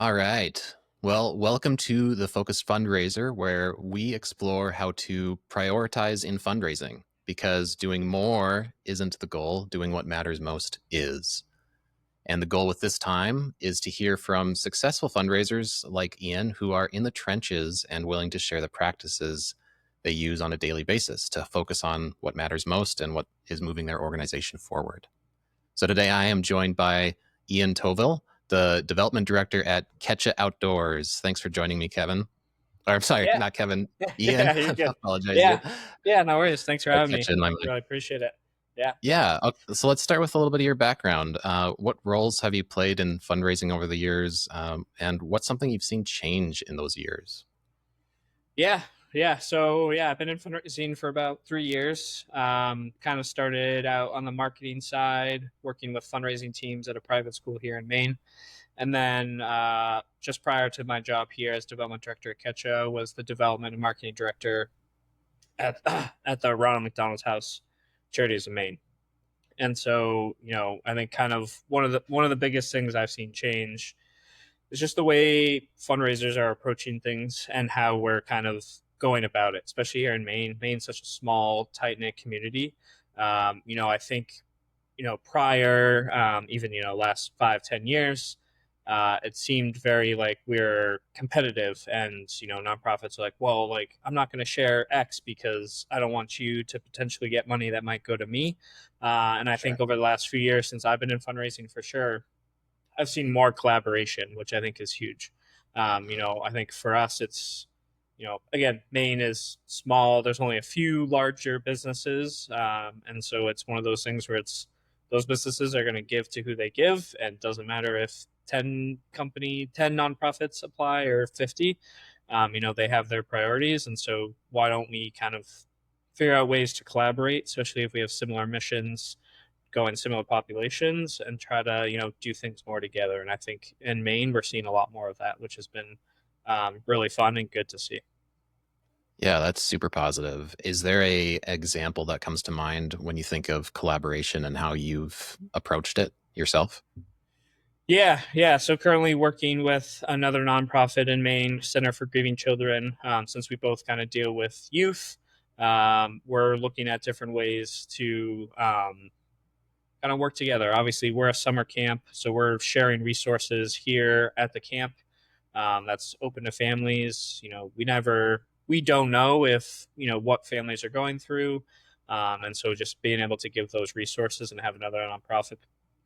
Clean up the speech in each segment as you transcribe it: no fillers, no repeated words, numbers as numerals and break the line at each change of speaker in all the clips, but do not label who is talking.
All right. Well, welcome to the Focused Fundraiser, where we explore how to prioritize in fundraising because doing more isn't the goal, doing what matters most is. And the goal with this time is to hear from successful fundraisers like Ian who are in the trenches and willing to share the practices they use on a daily basis to focus on what matters most and what is moving their organization forward. So today I am joined by Ian Toville, the development director at Ketcha Outdoors. Thanks for joining me, Kevin. Or I'm sorry,
Yeah,
not Kevin, Ian.
yeah, you're
I
good.
apologize.
Yeah, yeah, no worries. Thanks for
Got
having me.
Ketcha in my mind.
Really appreciate it. Yeah,
Yeah. So let's start with a little bit of your background. What roles have you played in fundraising over the years? And what's something you've seen change in those years?
yeah, yeah. So yeah, I've been in fundraising for about 3 years. Kind of started out on the marketing side, working with fundraising teams at a private school here in Maine, and then just prior to my job here as development director at Ketcha, was the development and marketing director at at the Ronald McDonald's House Charities of Maine. And so, I think kind of one of the biggest things I've seen change. It's just the way fundraisers are approaching things and how we're kind of going about it, especially here in Maine. Maine's such a small, tight knit community. I think, prior, even, last 5, 10 years, it seemed very like we're competitive and, nonprofits are like, well, like, I'm not going to share X because I don't want you to potentially get money that might go to me. And I think
Sure.
over the last few years, since I've been in fundraising for sure, I've seen more collaboration, which I think is huge. I think for us, it's, again, Maine is small. There's only a few larger businesses. And so it's one of those things where it's those businesses are going to give to who they give. And it doesn't matter if 10 nonprofits apply or 50, they have their priorities. And so why don't we kind of figure out ways to collaborate, especially if we have similar missions, go in similar populations and try to do things more together. And I think in Maine we're seeing a lot more of that, which has been really fun and good to see.
Yeah, that's super positive. Is there a example that comes to mind when you think of collaboration and how you've approached it yourself?
Yeah. So currently working with another nonprofit in Maine, Center for Grieving Children. Since we both kind of deal with youth, we're looking at different ways to kind of work together. Obviously, we're a summer camp, so we're sharing resources here at the camp. That's open to families. We don't know if what families are going through, and so just being able to give those resources and have another nonprofit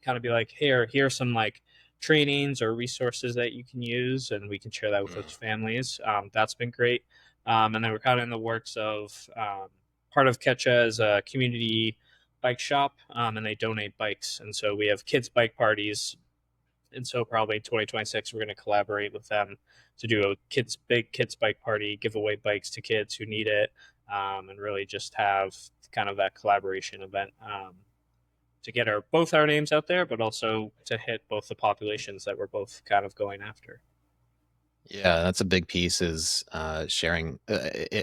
kind of be like, here's some like trainings or resources that you can use, and we can share that with those families. That's been great. And then we're kind of in the works of part of Ketcha is a community bike shop, and they donate bikes. And so we have kids' bike parties. And so probably 2026, we're going to collaborate with them to do a big kids bike party, give away bikes to kids who need it, and really just have kind of that collaboration event to get both our names out there, but also to hit both the populations that we're both kind of going after.
Yeah, that's a big piece is sharing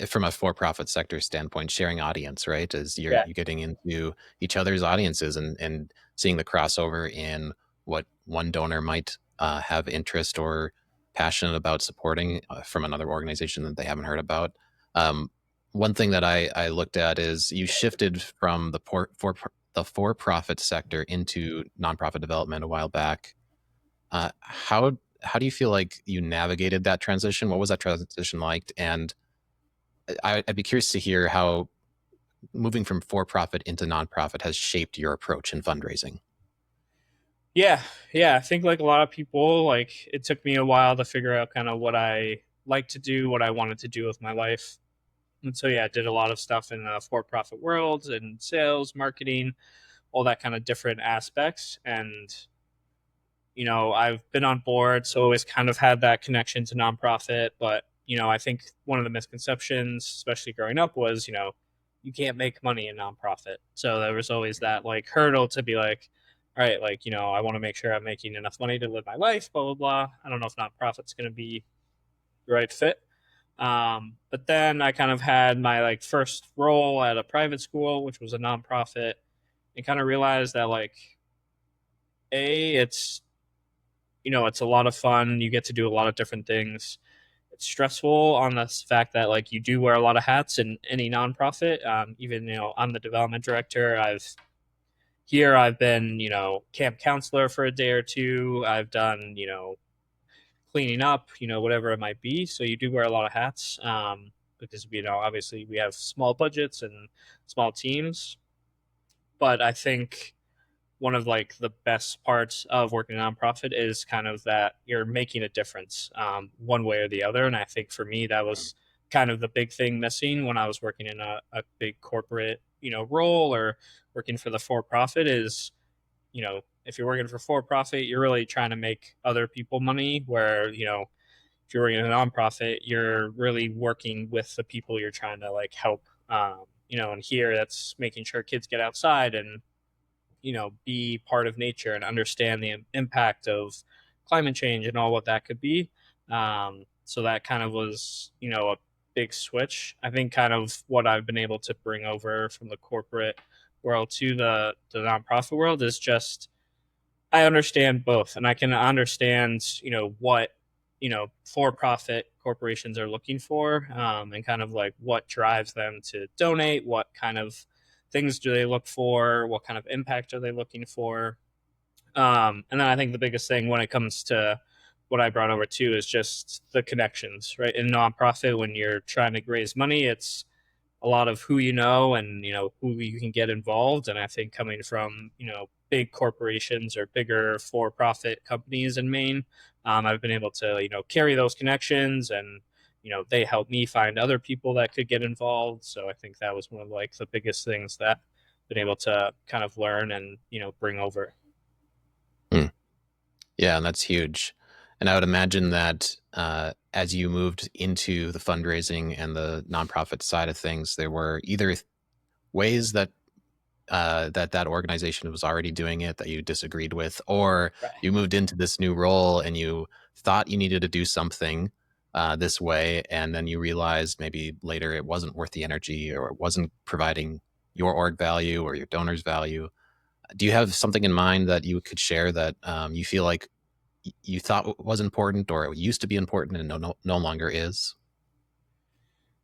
from a for-profit sector standpoint, sharing audience, right? Is
Yeah.
you're getting into each other's audiences and seeing the crossover in what one donor might have interest or passionate about supporting from another organization that they haven't heard about. Um, One thing that I looked at is you shifted from the for-profit sector into nonprofit development a while back. How do you feel like you navigated that transition? What was that transition like? And I'd be curious to hear how moving from for profit into nonprofit has shaped your approach in fundraising.
Yeah, yeah. I think like a lot of people, like it took me a while to figure out kind of what I like to do, what I wanted to do with my life. And so yeah, I did a lot of stuff in the for-profit world and sales, marketing, all that kind of different aspects. And I've been on board, so always kind of had that connection to nonprofit. But I think one of the misconceptions, especially growing up, was you can't make money in nonprofit. So there was always that like hurdle to be like, all right, like I want to make sure I'm making enough money to live my life, blah blah blah. I don't know if nonprofit's going to be the right fit. But then I kind of had my like first role at a private school, which was a nonprofit, and kind of realized that like it's it's a lot of fun. You get to do a lot of different things. It's stressful on the fact that like you do wear a lot of hats in any nonprofit. Even I'm the development director. I've been camp counselor for a day or two. I've done cleaning up, whatever it might be. So you do wear a lot of hats, because obviously we have small budgets and small teams. But I think one of like the best parts of working a nonprofit is kind of that you're making a difference, one way or the other. And I think for me that was kind of the big thing missing when I was working in a big corporate role, or working for the for profit is, if you're working for profit, you're really trying to make other people money. Where if you're working in a nonprofit, you're really working with the people you're trying to like help. And here that's making sure kids get outside and be part of nature and understand the impact of climate change and all what that could be. So that kind of was a big switch. I think kind of what I've been able to bring over from the corporate world to the nonprofit world is just I understand both, and I can understand what for-profit corporations are looking for, and kind of like what drives them to donate, what kind of things do they look for, what kind of impact are they looking for. And then I think the biggest thing when it comes to what I brought over too is just the connections, right? In nonprofit, when you're trying to raise money, it's a lot of who and who you can get involved. And I think coming from big corporations or bigger for-profit companies in Maine, I've been able to carry those connections, and they help me find other people that could get involved. So I think that was one of like the biggest things that I've been able to kind of learn and bring over.
Hmm. Yeah, and that's huge. And I would imagine that as you moved into the fundraising and the nonprofit side of things, there were either ways that that organization was already doing it that you disagreed with, or
Right.
you moved into this new role and you thought you needed to do something this way, and then you realized maybe later it wasn't worth the energy, or it wasn't providing your org value or your donors value. Do you have something in mind that you could share that you feel like you thought was important, or it used to be important and no longer is?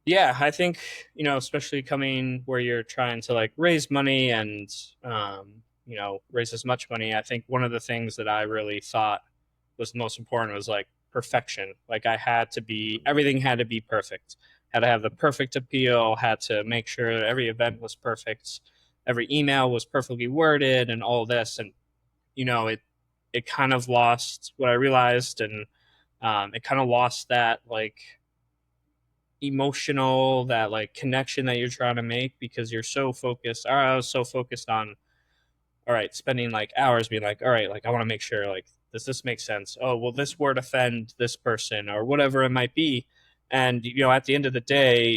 Yeah, I think, especially coming where you're trying to like raise money and, raise as much money. I think one of the things that I really thought was the most important was like perfection. Like everything had to be perfect, had to have the perfect appeal, had to make sure that every event was perfect, every email was perfectly worded and all this. And, it kind of lost what I realized. And, it kind of lost that like, emotional, that like connection that you're trying to make, because you're so focused. I was so focused on, all right, spending like hours being like, all right, like I want to make sure like does this make sense? Oh, will this word offend this person or whatever it might be? And at the end of the day,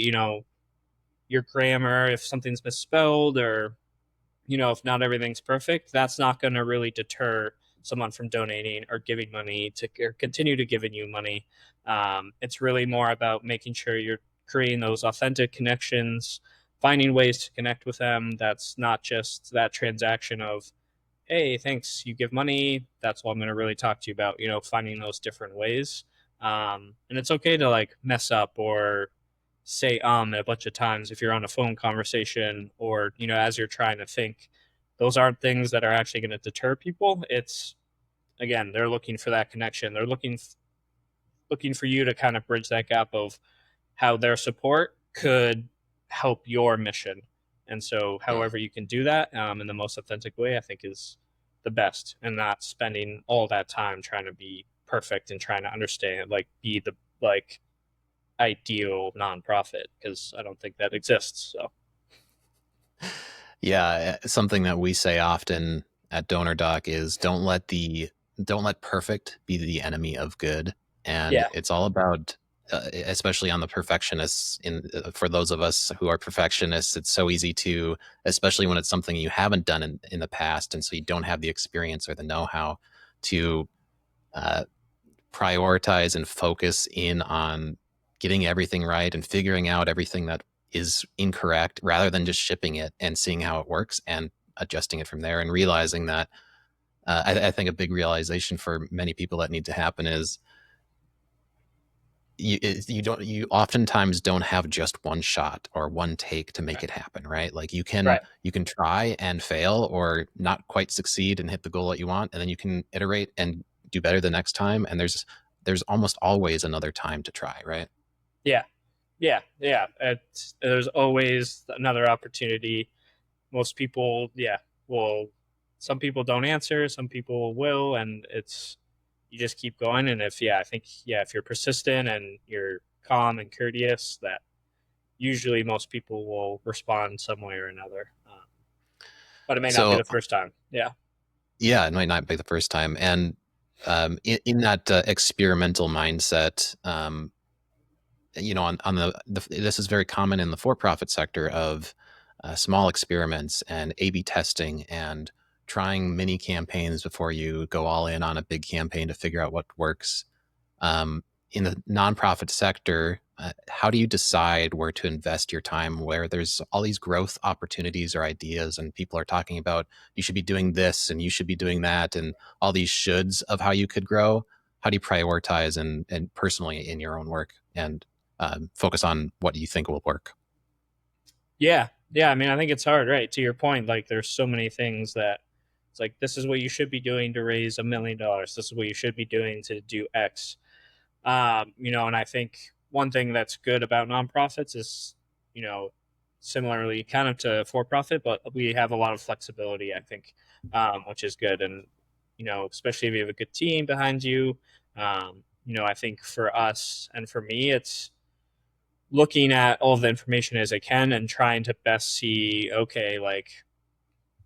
your grammar, if something's misspelled, or if not everything's perfect, that's not going to really deter someone from donating or giving money to or continue to giving you money. It's really more about making sure you're creating those authentic connections, finding ways to connect with them. That's not just that transaction of, hey, thanks, you give money. That's what I'm going to really talk to you about, finding those different ways. And it's okay to like mess up or say a bunch of times if you're on a phone conversation, or as you're trying to think. Those aren't things that are actually going to deter people. It's, again, they're looking for that connection. They're looking for you to kind of bridge that gap of how their support could help your mission. And so
Hmm.
however you can do that, in the most authentic way, I think is the best, and not spending all that time trying to be perfect and trying to understand, like be the like ideal nonprofit, because I don't think that exists. So
Yeah, something that we say often at Donor Doc is don't let perfect be the enemy of good, and
yeah,
it's all about especially on the perfectionists. In For those of us who are perfectionists, it's so easy to, especially when it's something you haven't done in the past, and so you don't have the experience or the know-how to uh, prioritize and focus in on getting everything right and figuring out everything that is incorrect, rather than just shipping it and seeing how it works and adjusting it from there, and realizing that I think a big realization for many people that need to happen is you oftentimes don't have just one shot or one take to make
Right.
it happen, right? Like
Right.
you can try and fail or not quite succeed and hit the goal that you want, and then you can iterate and do better the next time. And there's almost always another time to try, right?
Yeah. Yeah. Yeah. There's always another opportunity. Most people, yeah, will. Some people don't answer. Some people will, and it's you just keep going. And if yeah, I think yeah, if you're persistent and you're calm and courteous, that usually most people will respond some way or another. But it may not be
So
the first time. Yeah.
yeah, it might not be the first time. And in that experimental mindset, on this is very common in the for-profit sector of small experiments and A/B testing and trying mini campaigns before you go all in on a big campaign to figure out what works. Um, in the nonprofit sector, how do you decide where to invest your time? Where there's all these growth opportunities or ideas, and people are talking about you should be doing this and you should be doing that, and all these shoulds of how you could grow. How do you prioritize and personally in your own work and focus on what you think will work?
Yeah. Yeah. I mean, I think it's hard, right? To your point, like there's so many things that it's like this is what you should be doing to raise $1 million. This is what you should be doing to do X. And I think one thing that's good about nonprofits is, you know, similarly kind of to for profit, but we have a lot of flexibility, I think, which is good. And, especially if you have a good team behind you, I think for us and for me, it's looking at all the information as I can and trying to best see, okay, like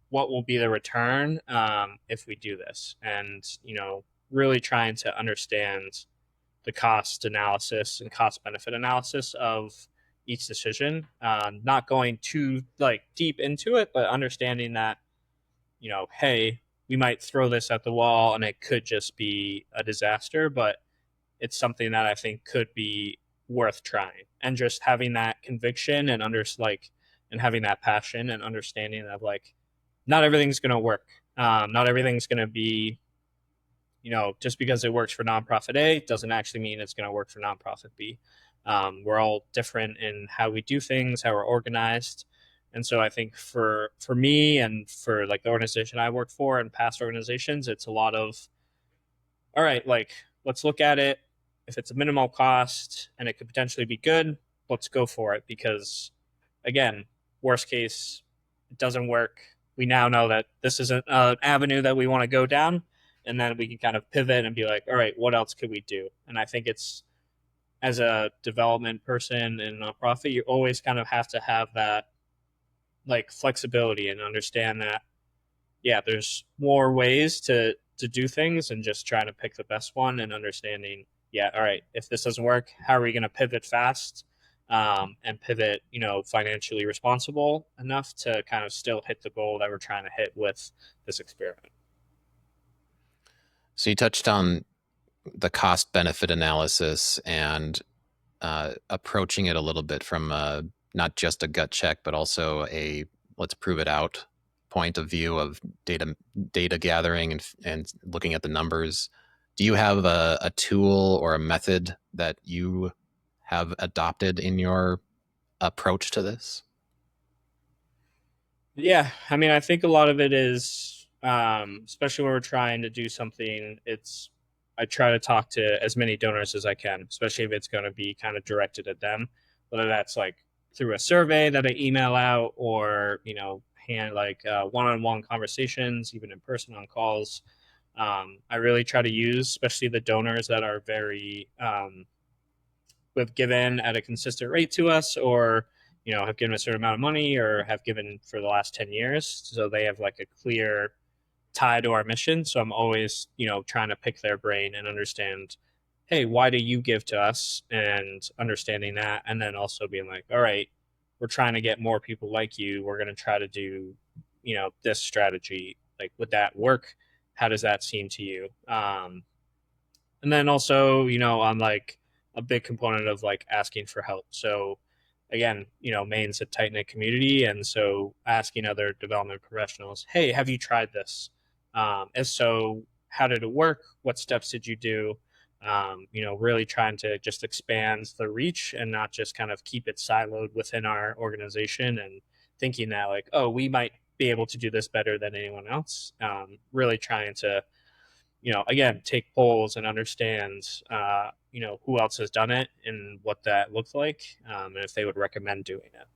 what will be the return if we do this, and really trying to understand the cost analysis and cost benefit analysis of each decision. Not going too like deep into it, but understanding that hey, we might throw this at the wall and it could just be a disaster, but it's something that I think could be worth trying. And just having that conviction and and having that passion and understanding of like not everything's going to work. Not everything's going to be, just because it works for nonprofit A doesn't actually mean it's going to work for nonprofit B. We're all different in how we do things, how we're organized. And so I think for me and for like the organization I work for and past organizations, it's a lot of all right, like let's look at it. If it's a minimal cost and it could potentially be good, let's go for it because again, worst case, it doesn't work. We now know that this is an avenue that we want to go down, and then we can kind of pivot and be like, all right, what else could we do? And I think it's as a development person in a nonprofit, you always kind of have to have that like flexibility and understand that yeah, there's more ways to do things and just trying to pick the best one and understanding, yeah, all right, if this doesn't work, how are we going to pivot fast and pivot, financially responsible enough to kind of still hit the goal that we're trying to hit with this experiment.
So you touched on the cost benefit analysis and approaching it a little bit from not just a gut check, but also a let's prove it out point of view of data gathering and looking at the numbers. Do you have a tool or a method that you have adopted in your approach to this?
Yeah, I mean, I think a lot of it is, especially when we're trying to do something. I try to talk to as many donors as I can, especially if it's going to be kind of directed at them, whether that's like through a survey that I email out or hand like one-on-one conversations, even in person on calls. I really try to use, especially the donors that are very have given at a consistent rate to us or have given a certain amount of money or have given for the last 10 years so they have like a clear tie to our mission. So I'm always trying to pick their brain and understand, hey, why do you give to us, and understanding that, and then also being like, all right, we're trying to get more people like you, we're going to try to do this strategy, like would that work, how does that seem to you? And then also I'm like a big component of like asking for help. So again, Maine's a tight knit community, and so asking other development professionals, hey, have you tried this? And so, how did it work? What steps did you do? Really trying to just expand the reach and not just kind of keep it siloed within our organization and thinking that like, oh, we might be able to do this better than anyone else. Really trying to, again, take polls and understand, who else has done it and what that looked like, and if they would recommend doing it.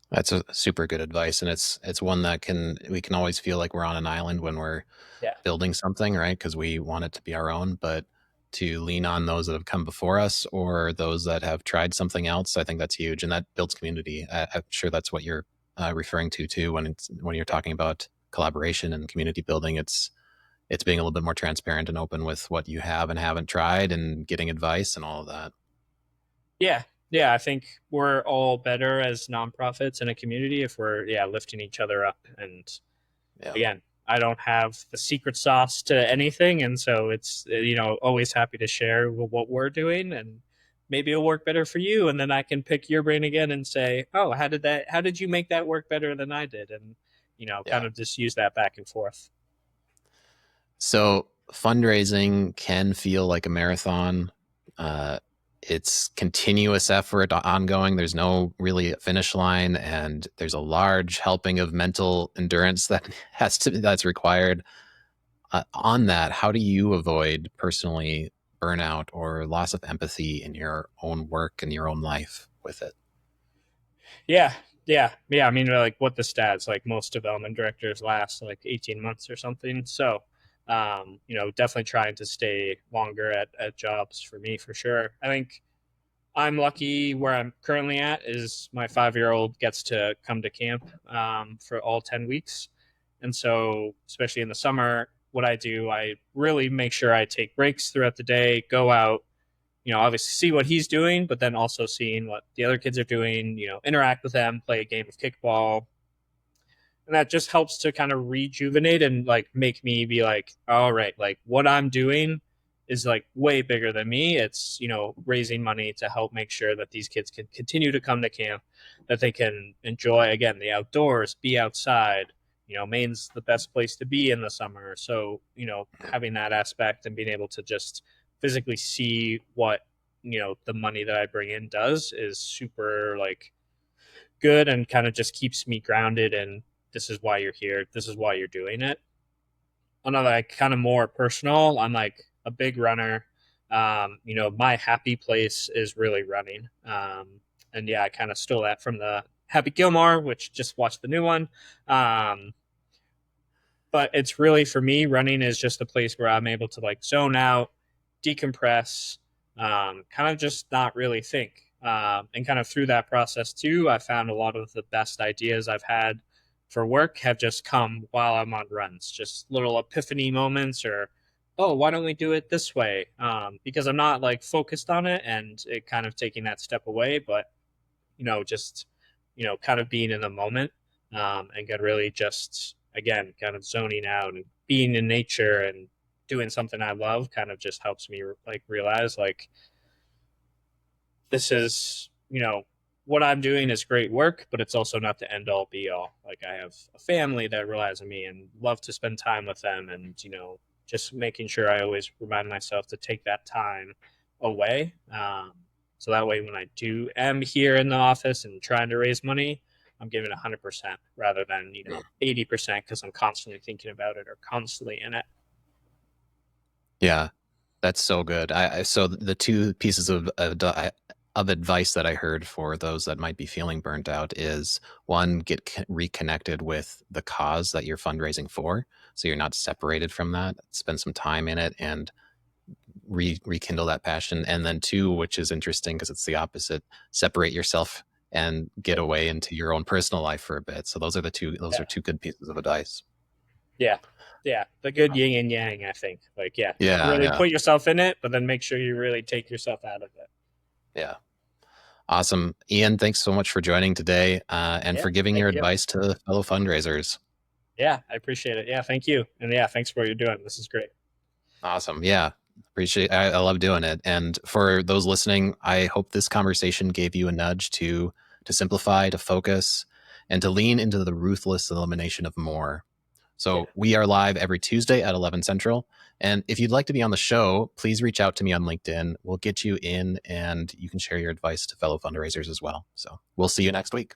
That's a super good advice, and it's one that we can always feel like we're on an island when we're
Yeah.
building something, right? Because we want it to be our own, but to lean on those that have come before us or those that have tried something else, I think that's huge, and that builds community. I'm sure that's what you're referring to too when you're talking about collaboration and community building. It's being a little bit more transparent and open with what you have and haven't tried, and getting advice and all of that.
Yeah. Yeah. I think we're all better as nonprofits in a community if we're, yeah, lifting each other up. And
Yeah,
again, I don't have the secret sauce to anything. And so it's, always happy to share what we're doing, and maybe it'll work better for you. And then I can pick your brain again and say, oh, how did you make that work better than I did? And, kind
yeah.
of just use that back and forth.
So fundraising can feel like a marathon. Uh, it's continuous effort, ongoing. There's no really finish line, and there's a large helping of mental endurance that that's required. On that, how do you avoid personally burnout or loss of empathy in your own work and your own life with it?
Yeah, yeah. I mean, like what the stats like most development directors last like 18 months or something. So, definitely trying to stay longer at jobs for me for sure. I think I'm lucky where I'm currently at is my 5-year-old gets to come to camp for all 10 weeks, and so especially in the summer, what I do, I really make sure I take breaks throughout the day, go out, obviously see what he's doing, but then also seeing what the other kids are doing, interact with them, play a game of kickball. And that just helps to kind of rejuvenate and like make me be like, all right, like what I'm doing is like way bigger than me. It's, raising money to help make sure that these kids can continue to come to camp, that they can enjoy again the outdoors, be outside. Maine's the best place to be in the summer. So, having that aspect and being able to just physically see what, the money that I bring in does is super like good and kind of just keeps me grounded, and this is why you're here. This is why you're doing it. Another like kind of more personal, I'm like a big runner. My happy place is really running. And yeah, I kind of stole that from the Happy Gilmore, which just watched the new one. Um, but it's really for me, running is just a place where I'm able to like zone out, decompress, kind of just not really think. And kind of through that process too, I found a lot of the best ideas I've had for work have just come while I'm on runs, just little epiphany moments or, oh, why don't we do it this way? Because I'm not like focused on it and it kind of taking that step away, but just kind of being in the moment, and get really just again kind of zoning out and being in nature and doing something I love kind of just helps me like realize like this is what I'm doing is great work, but it's also not the end all be all. Like I have a family that relies on me and love to spend time with them, and just making sure I always remind myself to take that time away. So that way, when I do am here in the office and trying to raise money, I'm giving 100% rather than 80% because I'm constantly thinking about it or constantly in it.
Yeah, that's so good. So the two pieces of advice that I heard for those that might be feeling burnt out is one, get reconnected with the cause that you're fundraising for, so you're not separated from that. Spend some time in it and rekindle that passion. And then two, which is interesting because it's the opposite, separate yourself and get
Yep.
away into your own personal life for a bit. So those are the two. Those
Yeah.
are two good pieces of advice.
Yeah. Yeah. The good yin and yang, I think. Like, yeah,
Yeah,
really
yeah,
put yourself in it, but then make sure you really take yourself out of it.
yeah. Awesome. Ian, thanks so much for joining today, and
Yeah.
for giving
Thank
your
you.
advice to fellow fundraisers.
Yeah. I appreciate it. Yeah. Thank you. And yeah, thanks for what you're doing. This is great.
Awesome. Yeah. Appreciate I love doing it. And for those listening, I hope this conversation gave you a nudge to simplify, to focus, and to lean into the ruthless elimination of more.
Yeah.
So we are live every Tuesday at 11 Central. And if you'd like to be on the show, please reach out to me on LinkedIn. We'll get you in and you can share your advice to fellow fundraisers as well. So we'll see you next week.